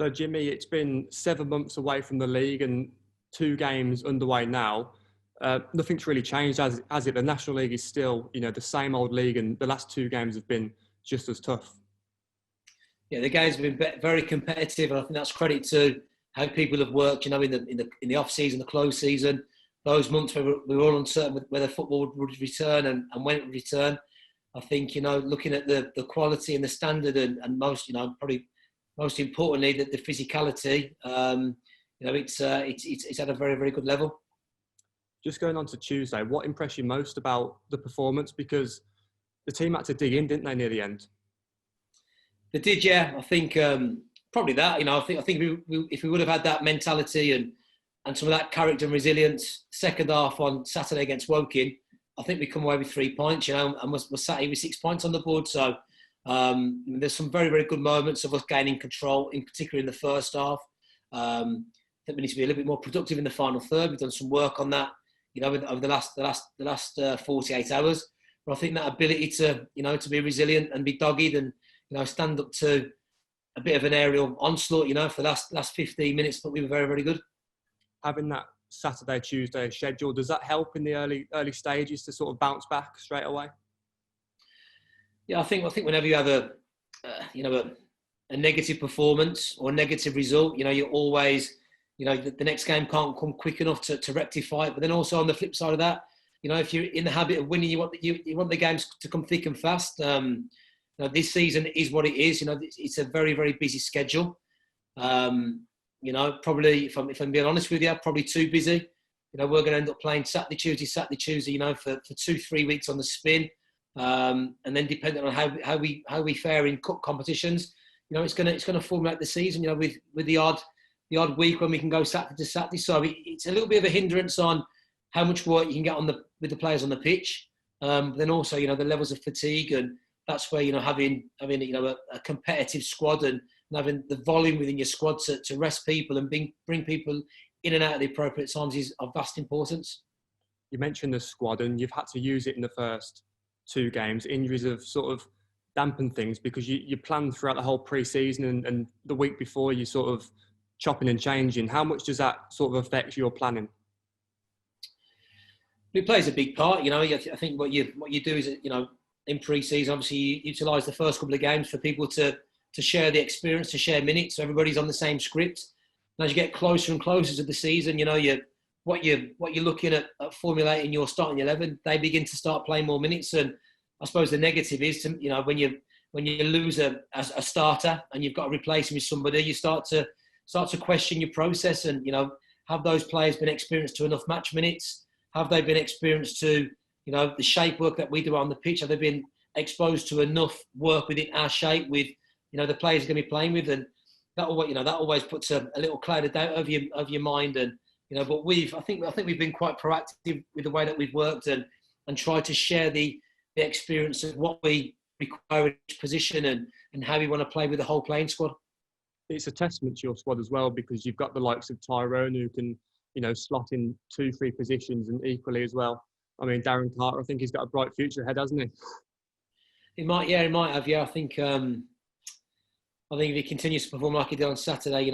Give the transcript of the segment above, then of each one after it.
So, Jimmy, it's been 7 months away from the league and 2 games underway now. Nothing's really changed, has it? The National League is still, the same old league, and the last 2 games have been just as tough. Yeah, the games have been very competitive, and I think that's credit to how people have worked. In the off season, the close season, those months where we were all uncertain whether football would return and when it would return. I think looking at the quality and the standard, and most probably most importantly the physicality. It's at a very, very good level. Just going on to Tuesday, what impressed you most about the performance? Because the team had to dig in, didn't they, near the end? They did, yeah. I think probably that. I think if we would have had that mentality and some of that character and resilience, second half on Saturday against Woking, I think we come away with 3 points. And we're sat here with 6 points on the board. So there's some very, very good moments of us gaining control, in particular in the first half. I think we need to be a little bit more productive in the final third. We've done some work on that, over the last 48 hours. But I think that ability to be resilient and be dogged and stand up to a bit of an aerial onslaught, for the last 15 minutes, but we were very, very good. Having that Saturday, Tuesday schedule, does that help in the early stages to sort of bounce back straight away? Yeah, I think whenever you have a negative performance or a negative result, you're always, the next game can't come quick enough to rectify it. But then also on the flip side of that, if you're in the habit of winning, you want the games to come thick and fast. This season is what it is. It's a very, very busy schedule. Probably, if I'm being honest with you, probably too busy. We're going to end up playing Saturday, Tuesday, for 2-3 weeks on the spin. And then depending on how we fare in cup competitions, it's going to formulate the season. With the odd week when we can go Saturday to Saturday. So it's a little bit of a hindrance on how much work you can get with the players on the pitch. Then also, the levels of fatigue, and that's where having a competitive squad and having the volume within your squad to rest people and bring people in and out at the appropriate times is of vast importance. You mentioned the squad, and you've had to use it in the first 2 games. Injuries have sort of dampened things because you planned throughout the whole pre-season and the week before you sort of chopping and changing. How much does that sort of affect your planning? It plays a big part. I think what you do is, in pre-season, obviously you utilise the first couple of games for people to share the experience, to share minutes. So everybody's on the same script. And as you get closer and closer to the season, what you're looking at formulating your starting 11, they begin to start playing more minutes. And I suppose the negative is, when you lose a starter and you've got to replace him with somebody, you start to question your process and have those players been experienced to enough match minutes? Have they been experienced to the shape work that we do on the pitch? Have they been exposed to enough work within our shape with the players you're going to be playing with? And that always puts a little cloud of doubt over your mind. And but I think we've been quite proactive with the way that we've worked and tried to share the experience of what we require in each position and how we want to play with the whole playing squad. It's a testament to your squad as well, because you've got the likes of Tyrone who can slot in 2-3 positions, and equally as well, I mean, Darren Carter, I think he's got a bright future ahead, hasn't he? He might have. Yeah, I think if he continues to perform like he did on Saturday,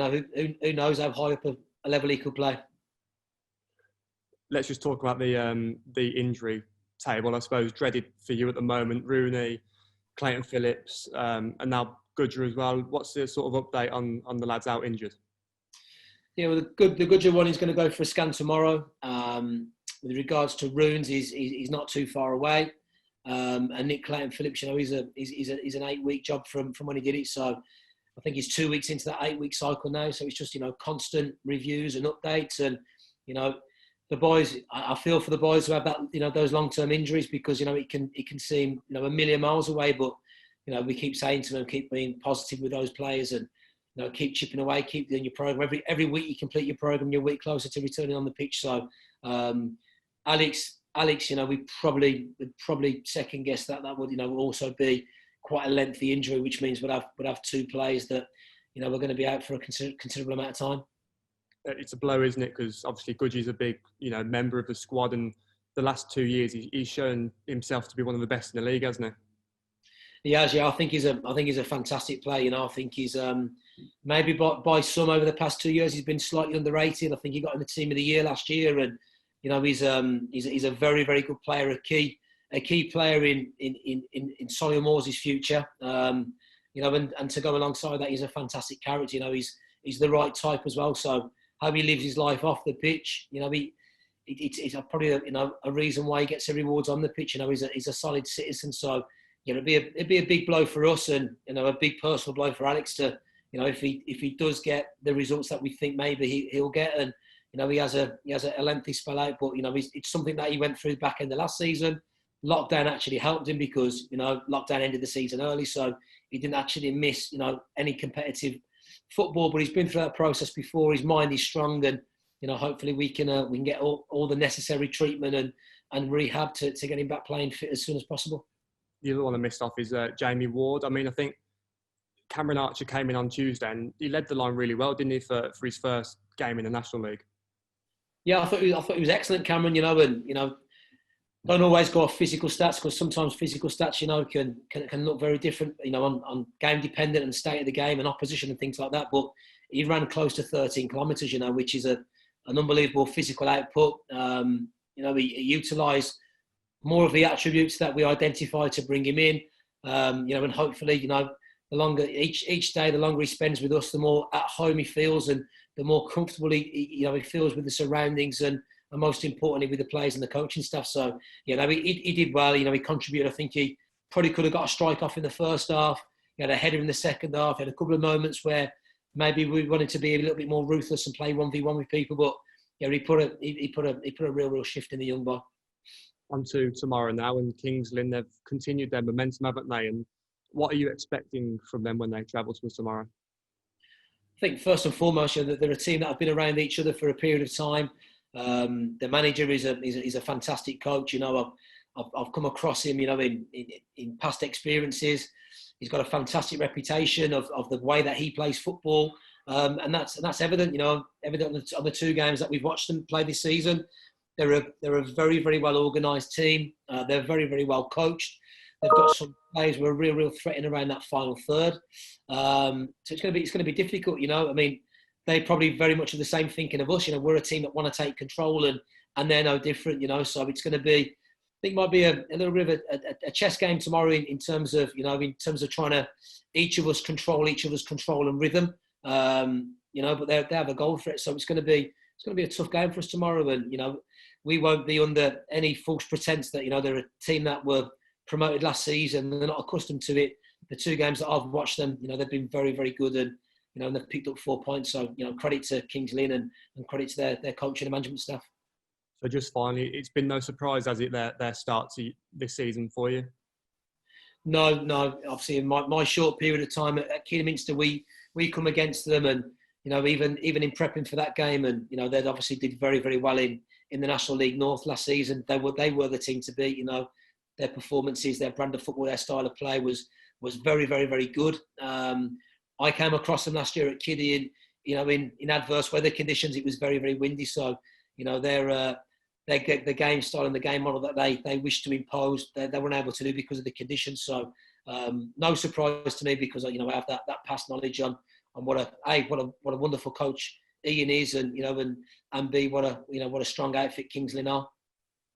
who knows how high up a level he could play. Let's just talk about the injury table, I suppose, dreaded for you at the moment. Rooney, Clayton Phillips, and now Goodger as well. What's the sort of update on the lads out injured? Yeah, well, the Goodger one is going to go for a scan tomorrow. With regards to Runes, he's not too far away. And Nick Clayton Phillips, he's an 8-week job from when he did it. So I think he's 2 weeks into that 8-week cycle now. So it's just, constant reviews and updates. And, the boys, I feel for the boys who have that, those long-term injuries, because, it can seem, a million miles away. But, we keep saying to them, keep being positive with those players and, keep chipping away, keep doing your program. Every week you complete your program, you're a week closer to returning on the pitch. So, Alex, we probably second guess that would also be quite a lengthy injury, which means we'd have 2 players that we're going to be out for a considerable amount of time. It's a blow, isn't it? Because obviously Goodger's a big member of the squad, and the last 2 years he's shown himself to be one of the best in the league, hasn't he? He has, yeah. I think he's a fantastic player. You know, I think he's maybe by some over the past 2 years he's been slightly underrated. I think he got in the team of the year last year, and you know he's a very very good player, a key player in Solihull's future. You know, and to go alongside that, he's a fantastic character. You know, he's the right type as well. So how he lives his life off the pitch, you know, it's probably a reason why he gets the rewards on the pitch. You know, he's a solid citizen. So you know, it'd be a big blow for us, and you know, a big personal blow for Alex to, you know, if he does get the results that we think maybe he'll get, and you know, he has a lengthy spell out, but you know, it's something that he went through back in the last season. Lockdown actually helped him because, you know, lockdown ended the season early, so he didn't actually miss, you know, any competitive football. But he's been through that process before. His mind is strong, and you know, hopefully we can get all the necessary treatment and rehab to get him back playing fit as soon as possible. The other one I missed off is Jamie Ward. I mean, I think Cameron Archer came in on Tuesday and he led the line really well, didn't he, for his first game in the National League? Yeah, I thought he was excellent, Cameron. You know, and you know, don't always go off physical stats, because sometimes physical stats, you know, can look very different, you know, on game dependent and state of the game and opposition and things like that. But he ran close to 13 kilometres, you know, which is an unbelievable physical output. You know, he utilised more of the attributes that we identified to bring him in. You know, and hopefully, you know, the longer each day, the longer he spends with us, the more at home he feels, and the more comfortable he feels with the surroundings, and most importantly with the players and the coaching staff. So, you know, he did well. You know, he contributed. I think he probably could have got a strike off in the first half. He had a header in the second half. He had a couple of moments where maybe we wanted to be a little bit more ruthless and play 1v1 with people. But yeah, he put a real shift in the young boy. On to tomorrow now, and Lynn, they've continued their momentum, haven't they? And what are you expecting from them when they travel to us tomorrow? I think first and foremost, you know, that they're a team that have been around each other for a period of time. The manager is a fantastic coach. You know, I've come across him, you know, in past experiences. He's got a fantastic reputation of the way that he plays football, and that's evident. You know, evident on the two games that we've watched them play this season. They're a very very well organised team. They're very very well coached. They've got some players who are real threatening around that final third. So it's going to be difficult. You know, I mean, they probably very much are the same thinking of us. You know, we're a team that want to take control, and they're no different. You know, so it's going to be, I think, might be a little bit of a chess game tomorrow in terms of, you know, in terms of trying to each of us control and rhythm. You know, but they have a goal threat, so it's going to be a tough game for us tomorrow. And you know, we won't be under any false pretense that, you know, they're a team that were promoted last season and they're not accustomed to it. The two games that I've watched them, you know, they've been very very good, and you know, and they've picked up 4 points. So, you know, credit to Lynn and credit to their coaching and management staff. So just finally, it's been no surprise, has it, their start to this season for you? No. Obviously, in my short period of time at Kidderminster, we come against them, and you know, even in prepping for that game, and you know, they obviously did very very well in the National League North last season. They were the team to beat. You know, their performances, their brand of football, their style of play was very very very good. I came across them last year at Kiddie in adverse weather conditions. It was very very windy, so you know, the game style and the game model that they wished to impose, they weren't able to do because of the conditions. So no surprise to me, because you know, I have that past knowledge on what a wonderful coach Ian is, and you know, and B, what a strong outfit Lynn are.